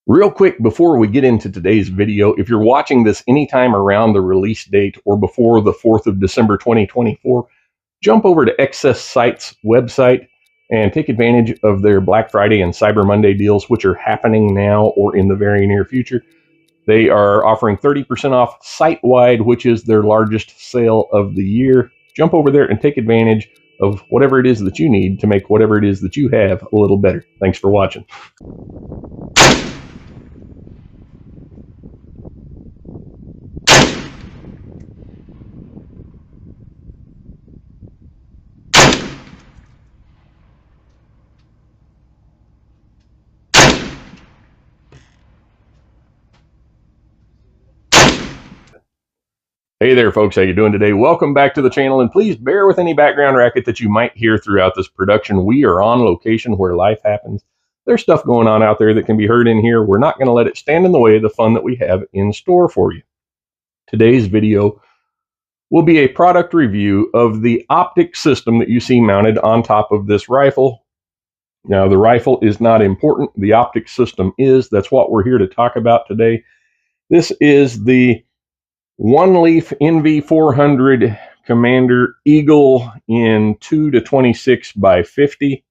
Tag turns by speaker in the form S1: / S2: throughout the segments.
S1: Real quick, before we get into today's video, if you're watching this anytime around the release date or before the 4th of December 2024, jump over to Excess Sites website and take advantage of their Black Friday and Cyber Monday deals, which are happening now or in the very near future. They are offering 30% off site-wide, which is their largest sale of the year. Jump over there and take advantage of whatever it is that you need to make whatever it is that you have a little better. Thanks for watching. Hey there folks, how you doing today? Welcome back to the channel, and please bear with any background racket that you might hear throughout this production. We are on location where life happens. There's stuff going on out there that can be heard in here. We're not going to let it stand in the way of the fun that we have in store for you. Today's video will be a product review of the Optic system that you see mounted on top of this rifle. Now, the rifle is not important. The Optic system is. That's what we're here to talk about today. This is the Oneleaf NV400 Commander Eagle in 2-26x50.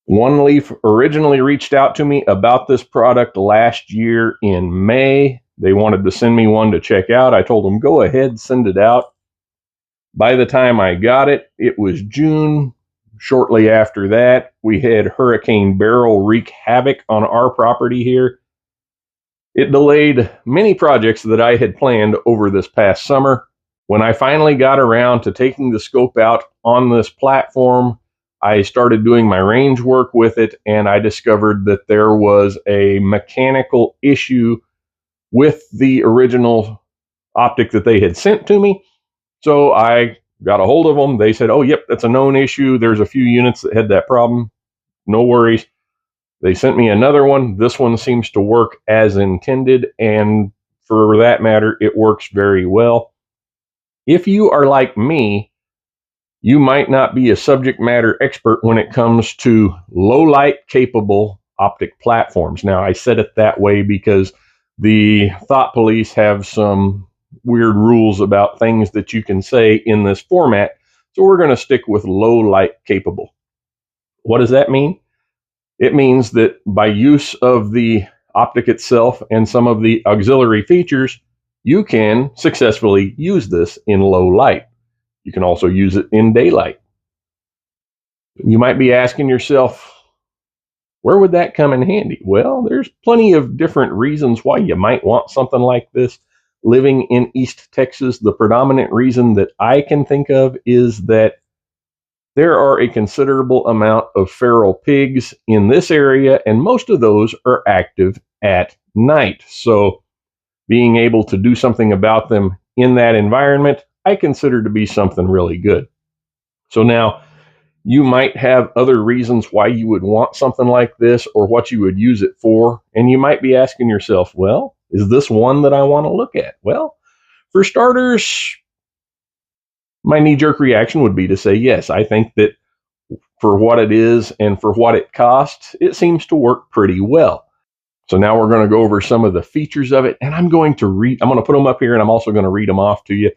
S1: Oneleaf originally reached out to me about this product last year in May. They wanted to send me one to check out. I told them, go ahead, send it out. By the time I got it, it was June. Shortly after that, we had Hurricane Beryl wreak havoc on our property here. It delayed many projects that I had planned over this past summer. When I finally got around to taking the scope out on this platform, I started doing my range work with it, and I discovered that there was a mechanical issue with the original optic that they had sent to me. So I got a hold of them. They said, oh, yep, that's a known issue. There's a few units that had that problem. No worries. They sent me another one. This one seems to work as intended, and for that matter, it works very well. If you are like me, you might not be a subject matter expert when it comes to low light capable optic platforms. Now, I said it that way because the thought police have some weird rules about things that you can say in this format, so we're going to stick with low light capable. What does that mean? It means that by use of the optic itself and some of the auxiliary features, you can successfully use this in low light. You can also use it in daylight. You might be asking yourself, where would that come in handy? Well, there's plenty of different reasons why you might want something like this. Living in East Texas, the predominant reason that I can think of is that there are a considerable amount of feral pigs in this area, and most of those are active at night. So being able to do something about them in that environment, I consider to be something really good. So now, you might have other reasons why you would want something like this or what you would use it for, and you might be asking yourself, well, is this one that I want to look at? Well, for starters, my knee-jerk reaction would be to say yes. I think that for what it is and for what it costs, it seems to work pretty well. So now we're going to go over some of the features of it, and I'm going to put them up here, and I'm also going to read them off to you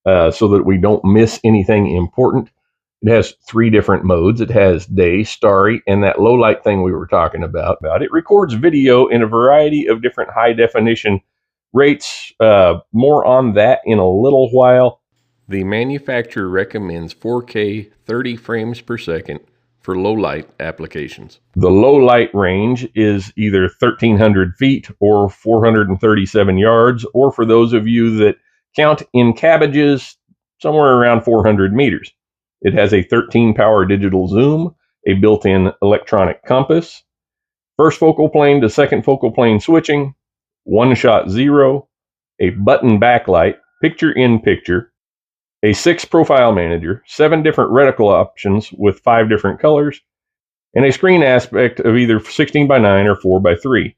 S1: so that we don't miss anything important. It has 3 different modes. It has day, starry, and that low light thing we were talking about. It records video in a variety of different high definition rates. More on that in a little while. The manufacturer recommends 4K 30 frames per second for low light applications. The low light range is either 1,300 feet or 437 yards, or for those of you that count in cabbages, somewhere around 400 meters. It has a 13 power digital zoom, a built-in electronic compass, first focal plane to second focal plane switching, one-shot zero, a button backlight, picture-in-picture, a 6 profile manager, 7 different reticle options with 5 different colors, and a screen aspect of either 16:9 or 4:3.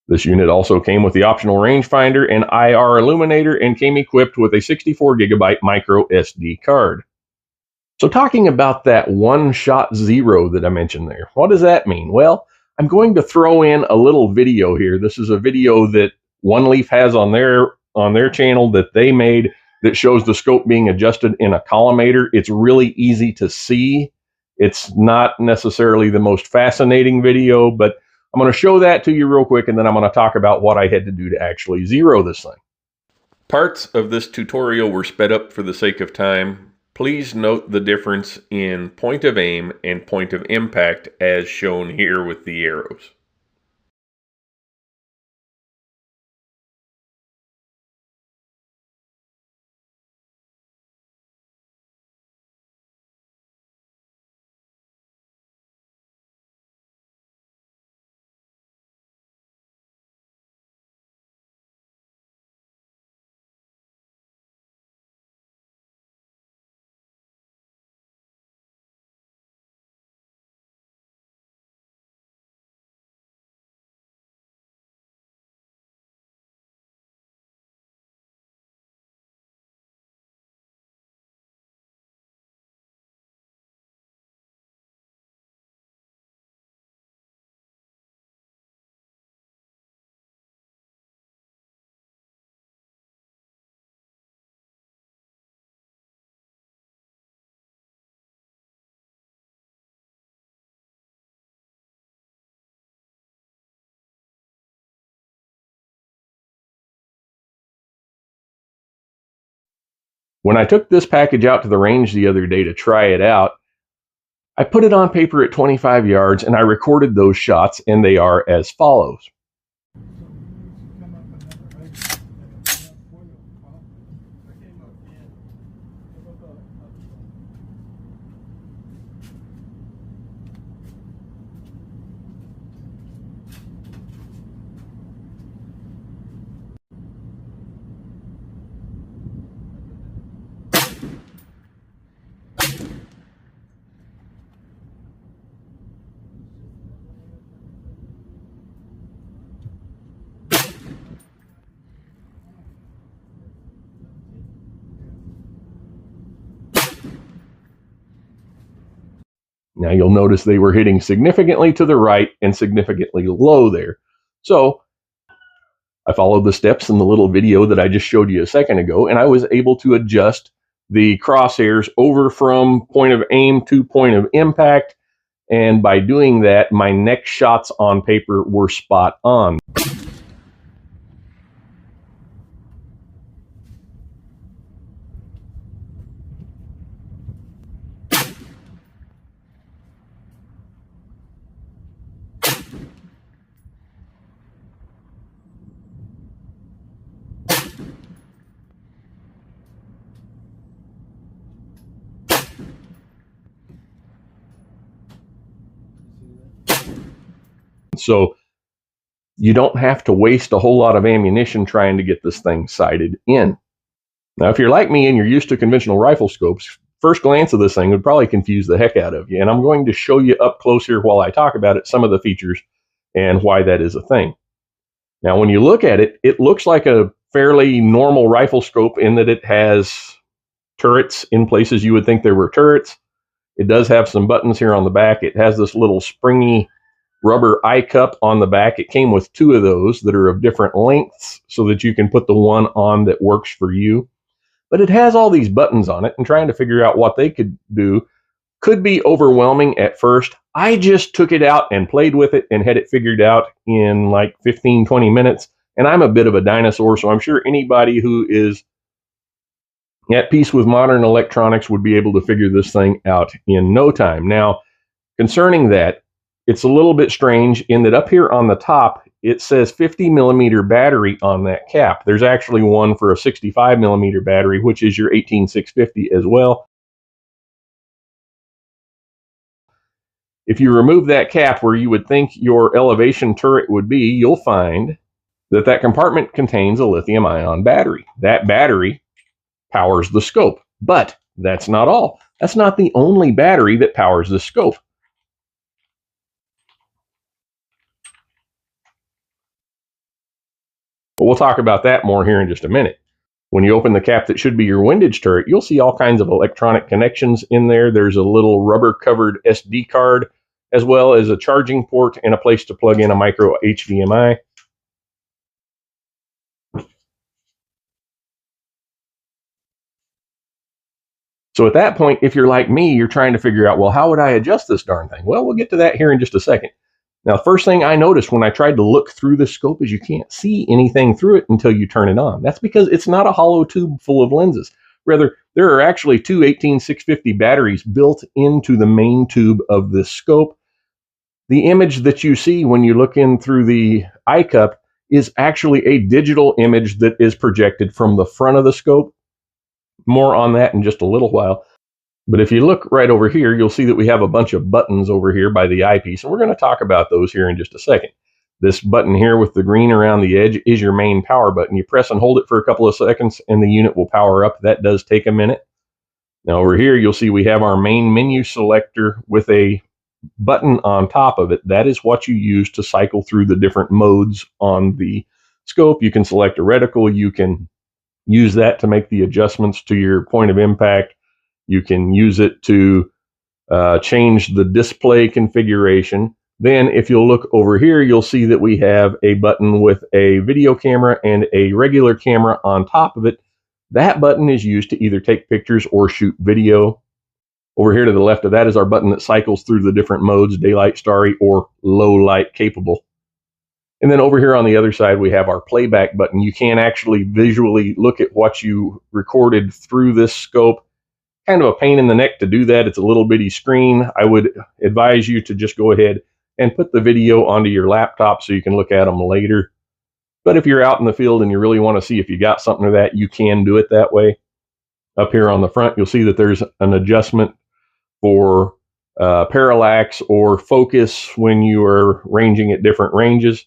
S1: This unit also came with the optional rangefinder and IR illuminator and came equipped with a 64 gigabyte micro SD card. So talking about that one-shot zero that I mentioned there, what does that mean? Well, I'm going to throw in a little video here. This is a video that Oneleaf has on their channel that they made that shows the scope being adjusted in a collimator. It's really easy to see. It's not necessarily the most fascinating video, but I'm going to show that to you real quick, and then I'm going to talk about what I had to do to actually zero this thing. Parts of this tutorial were sped up for the sake of time. Please note the difference in point of aim and point of impact as shown here with the arrows. When I took this package out to the range the other day to try it out, I put it on paper at 25 yards and I recorded those shots, and they are as follows. Now you'll notice they were hitting significantly to the right and significantly low there. So I followed the steps in the little video that I just showed you a second ago, and I was able to adjust the crosshairs over from point of aim to point of impact. And by doing that, my next shots on paper were spot on. So you don't have to waste a whole lot of ammunition trying to get this thing sighted in. Now, if you're like me and you're used to conventional rifle scopes, first glance of this thing would probably confuse the heck out of you. And I'm going to show you up close here while I talk about it, some of the features and why that is a thing. Now, when you look at it, it looks like a fairly normal rifle scope in that it has turrets in places you would think there were turrets. It does have some buttons here on the back. It has this little springy rubber eye cup on the back. It came with two of those that are of different lengths so that you can put the one on that works for you. But it has all these buttons on it, and trying to figure out what they could do could be overwhelming at first. I just took it out and played with it and had it figured out in like 15-20 minutes. And I'm a bit of a dinosaur, so I'm sure anybody who is at peace with modern electronics would be able to figure this thing out in no time. Now, concerning that, it's a little bit strange in that up here on the top, it says 50 millimeter battery on that cap. There's actually one for a 65 millimeter battery, which is your 18650 as well. If you remove that cap where you would think your elevation turret would be, you'll find that that compartment contains a lithium-ion battery. That battery powers the scope, but that's not all. That's not the only battery that powers the scope. But we'll talk about that more here in just a minute. When you open the cap that should be your windage turret, you'll see all kinds of electronic connections in there. There's a little rubber-covered SD card as well as a charging port and a place to plug in a micro HDMI. So at that point, if you're like me, you're trying to figure out, well, how would I adjust this darn thing? Well, we'll get to that here in just a second. Now, the first thing I noticed when I tried to look through this scope is you can't see anything through it until you turn it on. That's because it's not a hollow tube full of lenses. Rather, there are actually two 18650 batteries built into the main tube of this scope. The image that you see when you look in through the eye cup is actually a digital image that is projected from the front of the scope. More on that in just a little while. But if you look right over here, you'll see that we have a bunch of buttons over here by the eyepiece, and we're going to talk about those here in just a second. This button here with the green around the edge is your main power button. You press and hold it for a couple of seconds, and the unit will power up. That does take a minute. Now over here, you'll see we have our main menu selector with a button on top of it. That is what you use to cycle through the different modes on the scope. You can select a reticle. You can use that to make the adjustments to your point of impact. You can use it to change the display configuration. Then if you'll look over here, you'll see that we have a button with a video camera and a regular camera on top of it. That button is used to either take pictures or shoot video. Over here to the left of that is our button that cycles through the different modes, daylight, starry, or low light capable. And then over here on the other side, we have our playback button. You can actually visually look at what you recorded through this scope. Kind of a pain in the neck to do that. It's a little bitty screen. I would advise you to just go ahead and put the video onto your laptop so you can look at them later. But if you're out in the field and you really want to see if you got something or that, you can do it that way. Up here on the front, you'll see that there's an adjustment for parallax or focus when you are ranging at different ranges.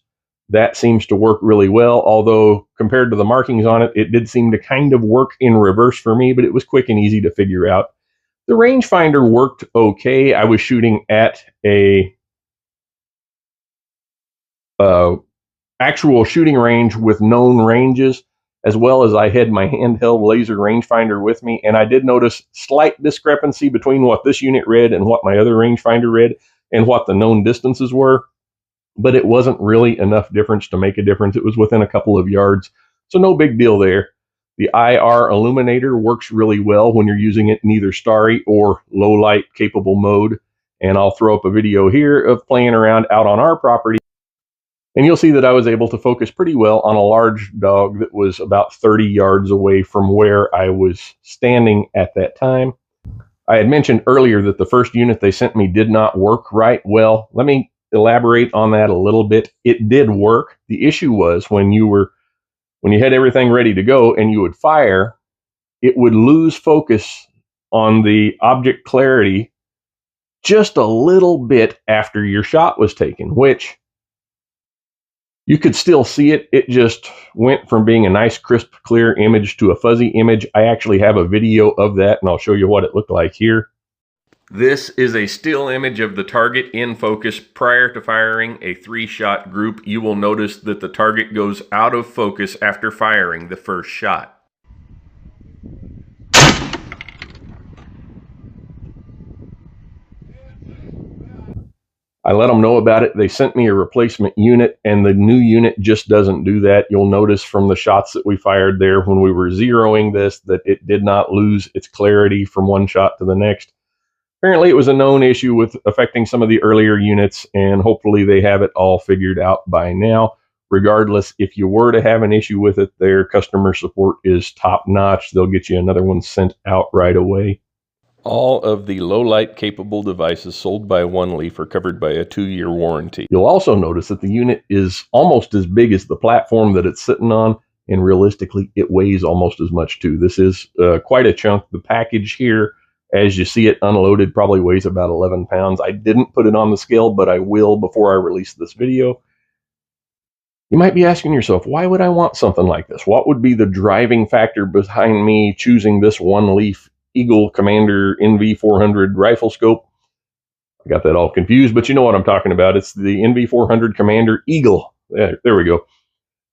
S1: That seems to work really well, although compared to the markings on it, it did seem to kind of work in reverse for me, but it was quick and easy to figure out. The rangefinder worked okay. I was shooting at a actual shooting range with known ranges, as well as I had my handheld laser rangefinder with me, and I did notice slight discrepancy between what this unit read and what my other rangefinder read and what the known distances were. But it wasn't really enough difference to make a difference. It was within a couple of yards, so no big deal there. The IR illuminator works really well when you're using it in either starry or low light capable mode. And I'll throw up a video here of playing around out on our property. And you'll see that I was able to focus pretty well on a large dog that was about 30 yards away from where I was standing at that time. I had mentioned earlier that the first unit they sent me did not work right. Well, let me elaborate on that a little bit. It did work. The issue was when you had everything ready to go and you would fire, it would lose focus on the object clarity just a little bit after your shot was taken, which you could still see it. It just went from being a nice, crisp, clear image to a fuzzy image. I actually have a video of that, and I'll show you what it looked like here. This is a still image of the target in focus prior to firing a 3-shot group. You will notice that the target goes out of focus after firing the first shot. I let them know about it. They sent me a replacement unit, and the new unit just doesn't do that. You'll notice from the shots that we fired there when we were zeroing this that it did not lose its clarity from one shot to the next. Apparently it was a known issue with affecting some of the earlier units, and hopefully they have it all figured out by now. Regardless, if you were to have an issue with it, their customer support is top-notch. They'll get you another one sent out right away. All of the low-light capable devices sold by Oneleaf are covered by a 2-year warranty. You'll also notice that the unit is almost as big as the platform that it's sitting on, and realistically, it weighs almost as much too. This is quite a chunk. The package here, as you see it unloaded, probably weighs about 11 pounds. I didn't put it on the scale, but I will before I release this video. You might be asking yourself, why would I want something like this? What would be the driving factor behind me choosing this Oneleaf Eagle Commander NV400 rifle scope? I got that all confused, but you know what I'm talking about. It's the NV400 Commander Eagle. There we go.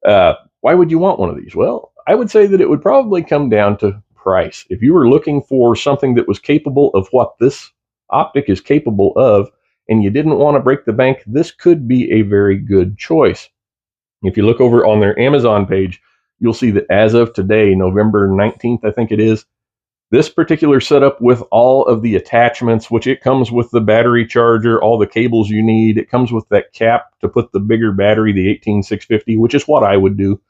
S1: Why would you want one of these? Well, I would say that it would probably come down to price. If you were looking for something that was capable of what this Optic is capable of, and you didn't want to break the bank, this could be a very good choice. If you look over on their Amazon page, you'll see that as of today, November 19th, I think it is, this particular setup with all of the attachments, which it comes with the battery charger, all the cables you need. It comes with that cap to put the bigger battery, the 18650, which is what I would do.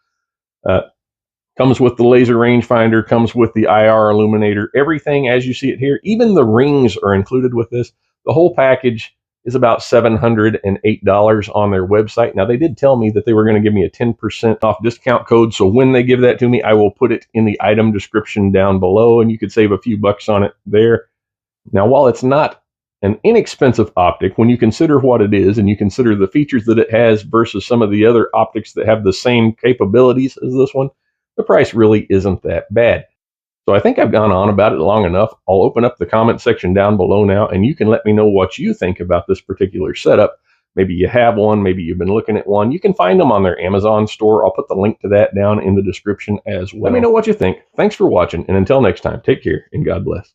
S1: Comes with the laser rangefinder, comes with the IR illuminator, everything as you see it here. Even the rings are included with this. The whole package is about $708 on their website. Now, they did tell me that they were going to give me a 10% off discount code. So when they give that to me, I will put it in the item description down below, and you could save a few bucks on it there. Now, while it's not an inexpensive optic, when you consider what it is and you consider the features that it has versus some of the other optics that have the same capabilities as this one, the price really isn't that bad. So I think I've gone on about it long enough. I'll open up the comment section down below now, and you can let me know what you think about this particular setup. Maybe you have one, maybe you've been looking at one. You can find them on their Amazon store. I'll put the link to that down in the description as well. Let me know what you think. Thanks for watching, and until next time, take care and God bless.